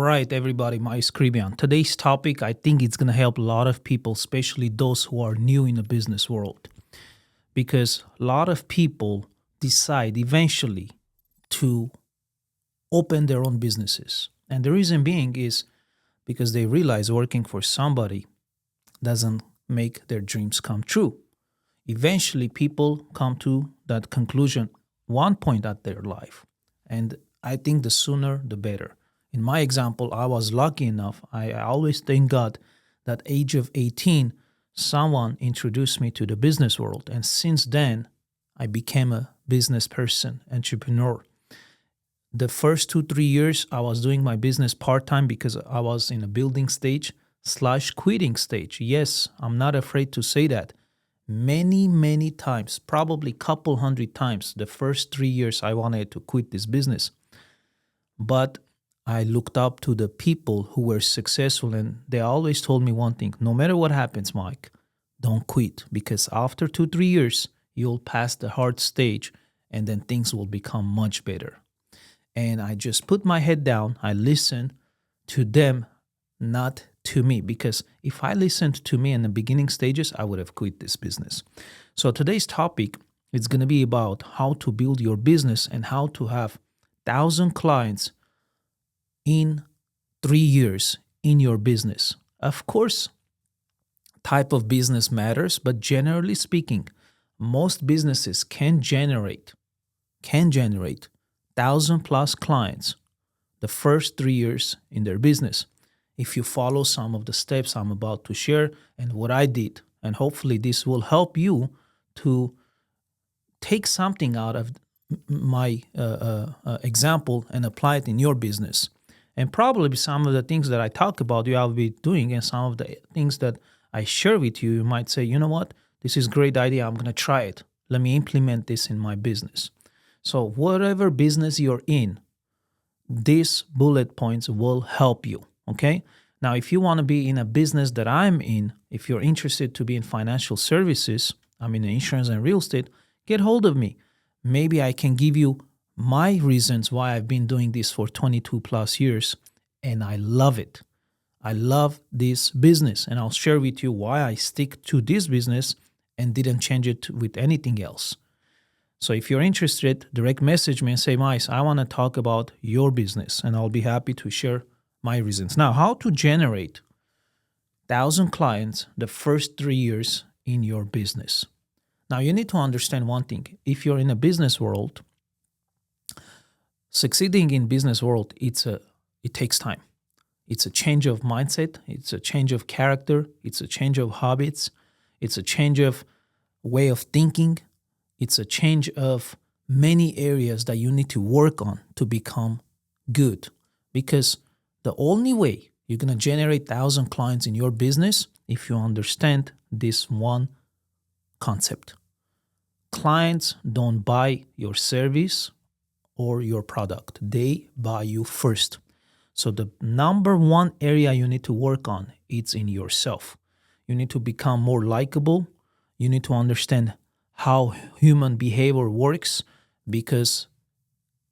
right, everybody, my Scribian. Today's topic, I think it's going to help a lot of people, especially those who are new in the business world, because a lot of people decide eventually to open their own businesses. And the reason being is because they realize working for somebody doesn't make their dreams come true. Eventually, people come to that conclusion one point at their life. And I think the sooner, the better. In my example, I was lucky enough. I always thank God that age of 18, someone introduced me to the business world. And since then, I became a business person, entrepreneur. The first 2, 3 years, I was doing my business part time because I was in a building stage / quitting stage. Yes, I'm not afraid to say that. Many times, probably couple hundred times, the first 3 years I wanted to quit this business. But I looked up to the people who were successful, and they always told me one thing: no matter what happens, Mike, don't quit, because after 2, 3 years, you'll pass the hard stage and then things will become much better. And I just put my head down. I listened to them, not to me, because if I listened to me in the beginning stages, I would have quit this business. So today's topic is going to be about how to build your business and how to have 1,000 clients in 3 years in your business. Of course, type of business matters, but generally speaking, most businesses can generate 1,000 plus clients the first 3 years in their business. If you follow some of the steps I'm about to share and what I did, and hopefully this will help you to take something out of my example and apply it in your business. And probably some of the things that I talk about, you will be doing, and some of the things that I share with you, you might say, you know what, this is a great idea. I'm going to try it. Let me implement this in my business. So whatever business you're in, these bullet points will help you, okay? Now, if you want to be in a business that I'm in, if you're interested to be in financial services, I'm in insurance and real estate, get hold of me. Maybe I can give you my reasons why I've been doing this for 22 plus years, and I love it. I love this business, and I'll share with you why I stick to this business and didn't change it with anything else. So if you're interested, direct message me and say, Mice, I want to talk about your business, and I'll be happy to share my reasons. Now, how to generate 1,000 clients the first 3 years in your business. Now, you need to understand one thing. If you're in a business world, succeeding in business world, it takes time. It's a change of mindset. It's a change of character. It's a change of habits. It's a change of way of thinking. It's a change of many areas that you need to work on to become good. Because the only way you're going to generate 1,000 clients in your business if you understand this one concept. Clients don't buy your service or your product. They buy you first. So the number one area you need to work on, it's in yourself. You need to become more likable. You need to understand how human behavior works, because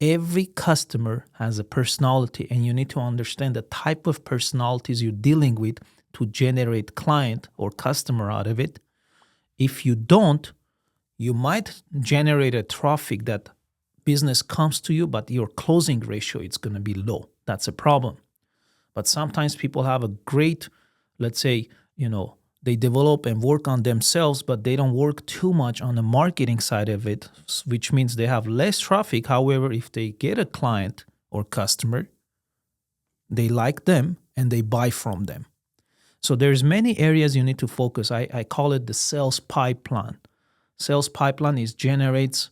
every customer has a personality, and you need to understand the type of personalities you're dealing with to generate client or customer out of it. If you don't, you might generate a traffic that business comes to you, but your closing ratio is going to be low. That's a problem. But sometimes people have a great, let's say, they develop and work on themselves, but they don't work too much on the marketing side of it, which means they have less traffic. However, if they get a client or customer, they like them and they buy from them. So there's many areas you need to focus. I call it the sales pipeline. Sales pipeline generates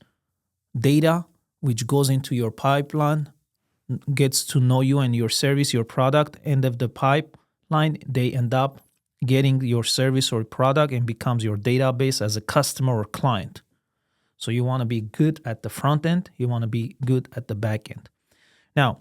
data which goes into your pipeline, gets to know you and your service, your product. End of the pipeline, they end up getting your service or product and becomes your database as a customer or client. So you want to be good at the front end. You want to be good at the back end. Now,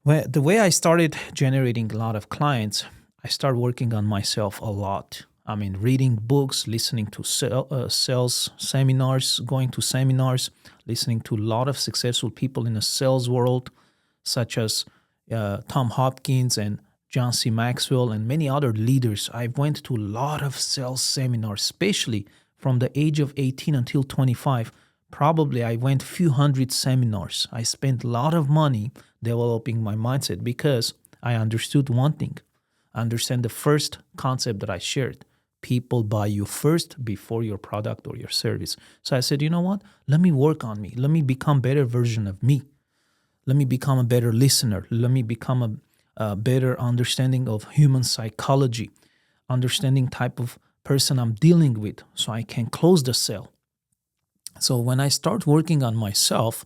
the way I started generating a lot of clients, I started working on myself a lot. I mean, reading books, listening to sales seminars, going to seminars, listening to a lot of successful people in the sales world, such as Tom Hopkins and John C. Maxwell and many other leaders. I went to a lot of sales seminars, especially from the age of 18 until 25. Probably I went few hundred seminars. I spent a lot of money developing my mindset because I understood one thing. I understand the first concept that I shared. People buy you first before your product or your service. So I said, you know what? Let me work on me. Let me become a better version of me. Let me become a better listener. Let me become a better understanding of human psychology, understanding type of person I'm dealing with so I can close the sale. So when I start working on myself,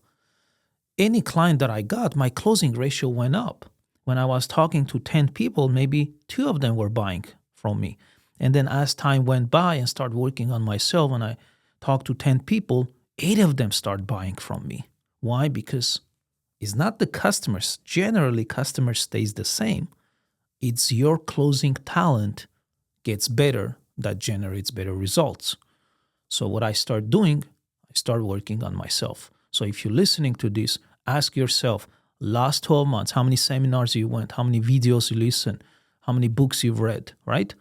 any client that I got, my closing ratio went up. When I was talking to 10 people, maybe 2 of them were buying from me. And then as time went by and started working on myself, when I talked to 10 people, 8 of them start buying from me. Why? Because it's not the customers. Generally, customer stays the same. It's your closing talent gets better that generates better results. So what I start doing, I start working on myself. So if you're listening to this, ask yourself, last 12 months, how many seminars you went, how many videos you listened, how many books you've read, right?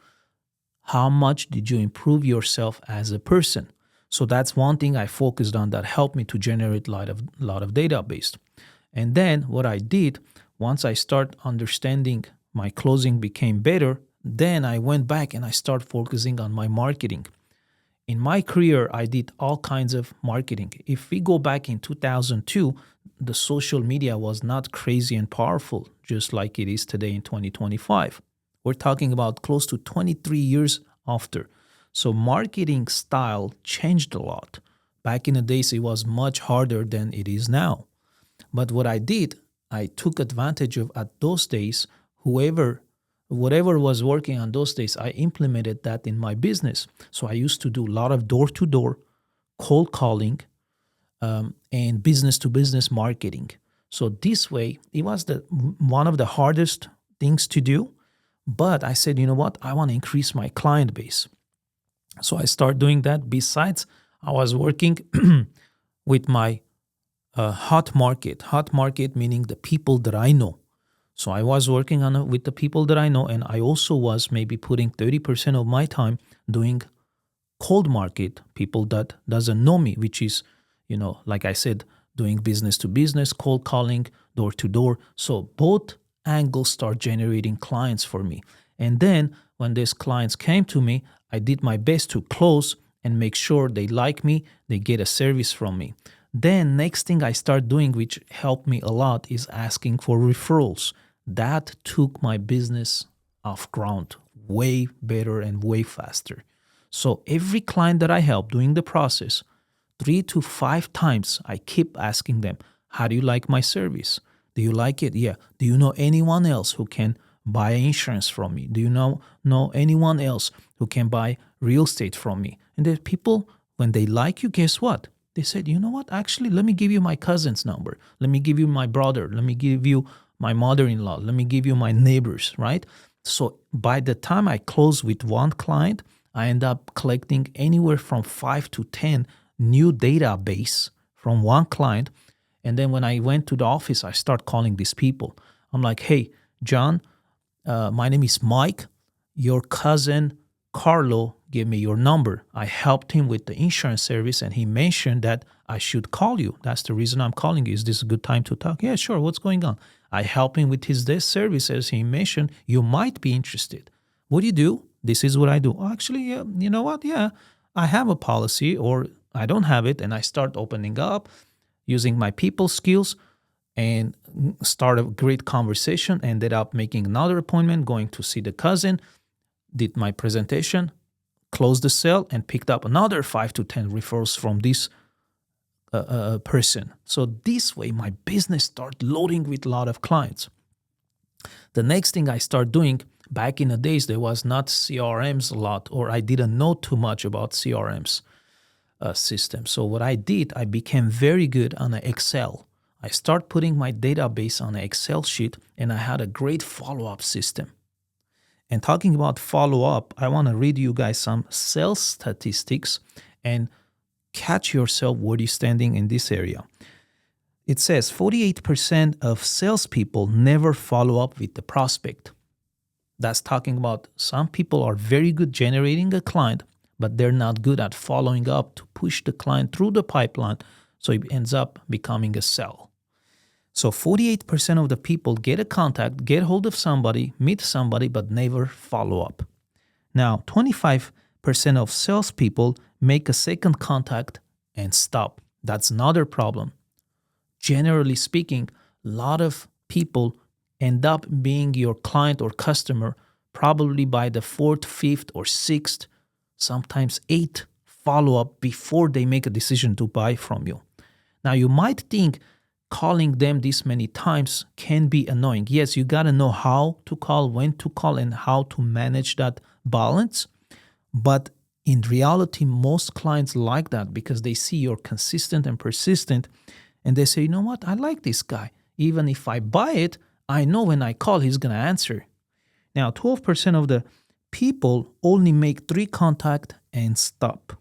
How much did you improve yourself as a person? So that's one thing I focused on that helped me to generate a lot of database. And then what I did, once I start understanding my closing became better, then I went back and I started focusing on my marketing. In my career, I did all kinds of marketing. If we go back in 2002, the social media was not crazy and powerful, just like it is today in 2025. We're talking about close to 23 years after. So marketing style changed a lot. Back in the days, it was much harder than it is now. But what I did, I took advantage of at those days, whatever was working on those days, I implemented that in my business. So I used to do a lot of door-to-door cold calling and business-to-business marketing. So this way, it was one of the hardest things to do. But I said, you know what? I want to increase my client base. So I started doing that. Besides, I was working with my hot market meaning the people that I know. So I was working on it with the people that I know, and I also was maybe putting 30% of my time doing cold market, people that doesn't know me, which is, like I said, doing business to business, cold calling, door to door. So both angles start generating clients for me. And then when these clients came to me, I did my best to close and make sure they like me, they get a service from me. Then next thing I start doing, which helped me a lot, is asking for referrals. That took my business off ground way better and way faster. So every client that I help doing the process, 3 to 5 times, I keep asking them, how do you like my service? Do you like it? Yeah. Do you know anyone else who can buy insurance from me? Do you know anyone else who can buy real estate from me? And the people, when they like you, guess what? They said, you know what? Actually, let me give you my cousin's number. Let me give you my brother. Let me give you my mother-in-law. Let me give you my neighbors, right? So by the time I close with one client, I end up collecting anywhere from 5 to 10 new database from one client. And then when I went to the office, I start calling these people. I'm like, hey, John, my name is Mike. Your cousin Carlo gave me your number. I helped him with the insurance service, and he mentioned that I should call you. That's the reason I'm calling you. Is this a good time to talk? Yeah, sure. What's going on? I help him with his desk services. He mentioned you might be interested. What do you do? This is what I do. Oh, actually, yeah, you know what? Yeah, I have a policy, or I don't have it, and I start opening up, using my people skills, and start a great conversation. Ended up making another appointment, going to see the cousin, did my presentation, closed the sale, and picked up another 5 to 10 referrals from this person. So this way, my business started loading with a lot of clients. The next thing I start doing, back in the days, there was not CRMs a lot, or I didn't know too much about CRMs system. So what I did, I became very good on Excel. I start putting my database on an Excel sheet, and I had a great follow-up system. And talking about follow-up, I want to read you guys some sales statistics and catch yourself where you're standing in this area. It says 48% of salespeople never follow up with the prospect. That's talking about some people are very good generating a client, but they're not good at following up to push the client through the pipeline, so it ends up becoming a sell. So 48% of the people get a contact, get hold of somebody, meet somebody, but never follow up. Now, 25% of salespeople make a second contact and stop. That's another problem. Generally speaking, a lot of people end up being your client or customer probably by the fourth, fifth, or sixth, sometimes eighth follow-up before they make a decision to buy from you. Now, you might think calling them this many times can be annoying. Yes, you got to know how to call, when to call, and how to manage that balance. But in reality, most clients like that because they see you're consistent and persistent, and they say, you know what, I like this guy. Even if I buy it, I know when I call, he's going to answer. Now, 12% of the people only make 3 contacts and stop.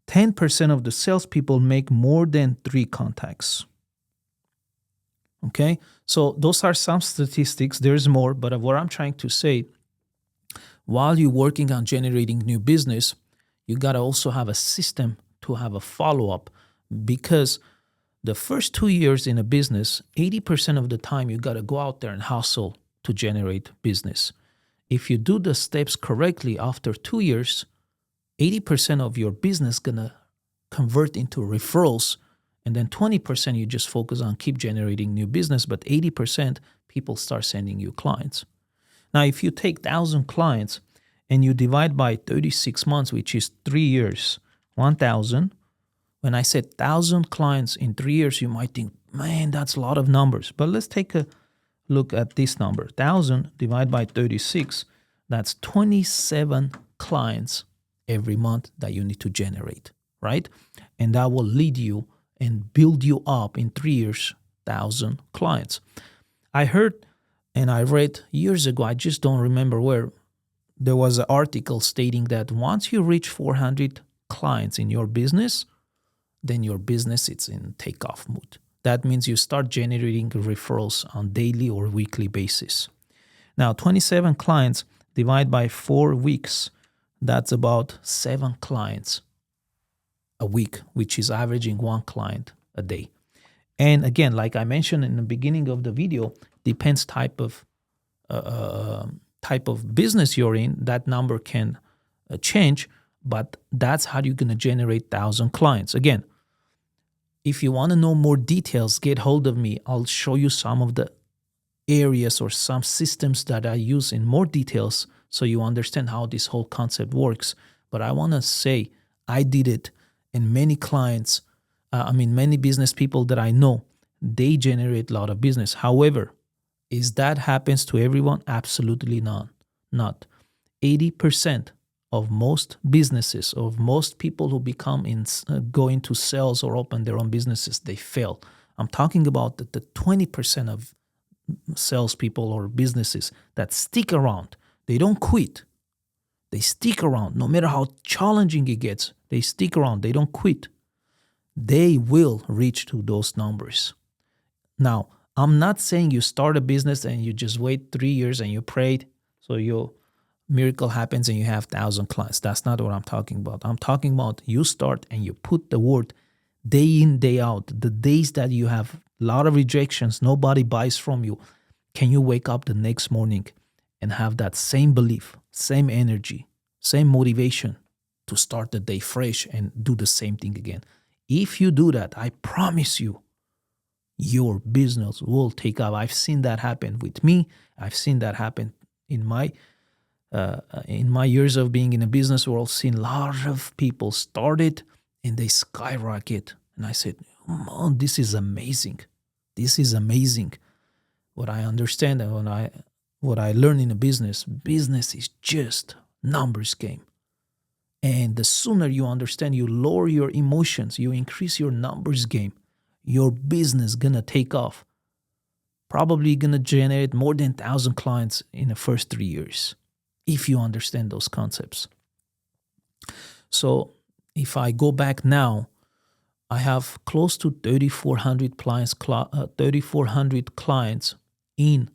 10% of the salespeople make more than 3 contacts. Okay, so those are some statistics. There's more, but what I'm trying to say, while you're working on generating new business, you got to also have a system to have a follow-up, because the first 2 years in a business, 80% of the time you got to go out there and hustle to generate business. If you do the steps correctly, after 2 years, 80% of your business gonna convert into referrals, and then 20% you just focus on keep generating new business, but 80% people start sending you clients. Now, if you take 1,000 clients and you divide by 36 months, which is 3 years, 1,000. When I said 1,000 clients in 3 years, you might think, man, that's a lot of numbers. But let's take a look at this number. 1,000 divided by 36, that's 27 clients every month that you need to generate, right? And that will lead you and build you up in 3 years, 1,000 clients. I heard and I read years ago, I just don't remember where, there was an article stating that once you reach 400 clients in your business, then your business is in takeoff mode. That means you start generating referrals on daily or weekly basis. Now, 27 clients divided by 4 weeks, that's about 7 clients a week, which is averaging 1 client a day. And again, like I mentioned in the beginning of the video, depends type of business you're in, that number can change, but that's how you're going to generate 1,000 clients. Again, if you want to know more details, get hold of me. I'll show you some of the areas or some systems that I use in more details so you understand how this whole concept works. But I want to say I did it, and many clients, many business people that I know, they generate a lot of business. However, is that happens to everyone? Absolutely not. 80% of most businesses, of most people who go into sales or open their own businesses, they fail. I'm talking about the 20% of salespeople or businesses that stick around. They don't quit. They stick around. No matter how challenging it gets, they stick around. They don't quit. They will reach to those numbers. Now, I'm not saying you start a business and you just wait 3 years and you prayed so your miracle happens and you have 1,000 clients. That's not what I'm talking about. I'm talking about you start and you put the word day in, day out. The days that you have a lot of rejections, nobody buys from you, can you wake up the next morning and have that same belief, same energy, same motivation to start the day fresh and do the same thing again? If you do that, I promise you, your business will take off. I've seen that happen with me. I've seen that happen in my years of being in a business world. Seen a lot of people started and they skyrocket. And I said, oh, this is amazing. This is amazing. What I understand and what I learn in a business is just numbers game. And the sooner you understand, you lower your emotions, you increase your numbers game, your business gonna take off. Probably gonna generate more than 1,000 clients in the first 3 years, if you understand those concepts. So if I go back now, I have close to 3,400 clients in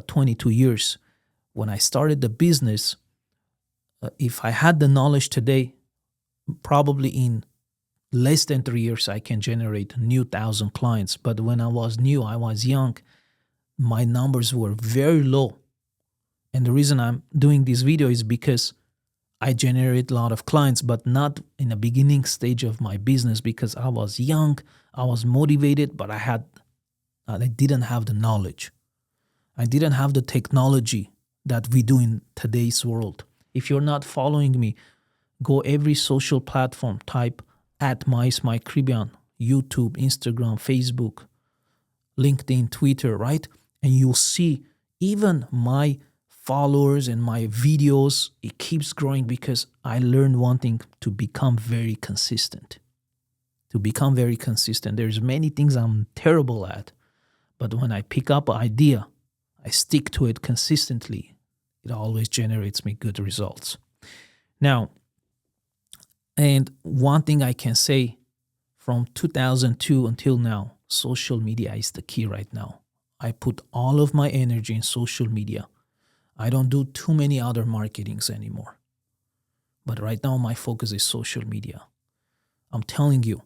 22 years. When I started the business, if I had the knowledge today, probably in less than 3 years, I can generate new 1,000 clients. But when I was new, I was young, my numbers were very low. And the reason I'm doing this video is because I generate a lot of clients, but not in the beginning stage of my business, because I was young, I was motivated, but I didn't have the knowledge. I didn't have the technology that we do in today's world. If you're not following me, go every social platform, type @MySmikeCaribbean, YouTube, Instagram, Facebook, LinkedIn, Twitter, right? And you'll see even my followers and my videos, it keeps growing because I learned one thing: to become very consistent. There's many things I'm terrible at, but when I pick up an idea, I stick to it consistently. It always generates me good results. Now, and one thing I can say, from 2002 until now, social media is the key right now. I put all of my energy in social media. I don't do too many other marketings anymore. But right now, my focus is social media. I'm telling you,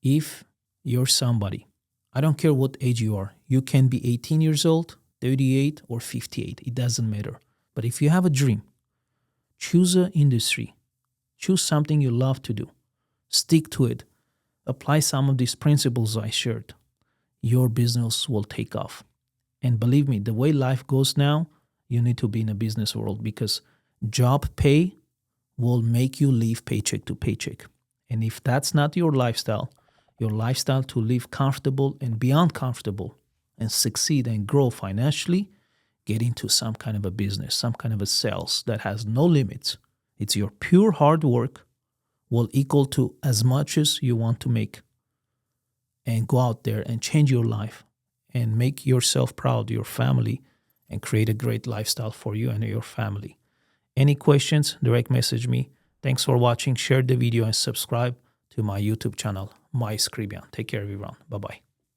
if you're somebody, I don't care what age you are, you can be 18 years old, 38, or 58. It doesn't matter. But if you have a dream, choose an industry. Choose something you love to do. Stick to it. Apply some of these principles I shared. Your business will take off. And believe me, the way life goes now, you need to be in a business world, because job pay will make you live paycheck to paycheck. And if that's not your lifestyle to live comfortable and beyond comfortable and succeed and grow financially, get into some kind of a business, some kind of a sales that has no limits. It's your pure hard work will equal to as much as you want to make, and go out there and change your life and make yourself proud, your family, and create a great lifestyle for you and your family. Any questions, direct message me. Thanks for watching. Share the video and subscribe to my YouTube channel, Mike's Caribbean. Take care, everyone. Bye-bye.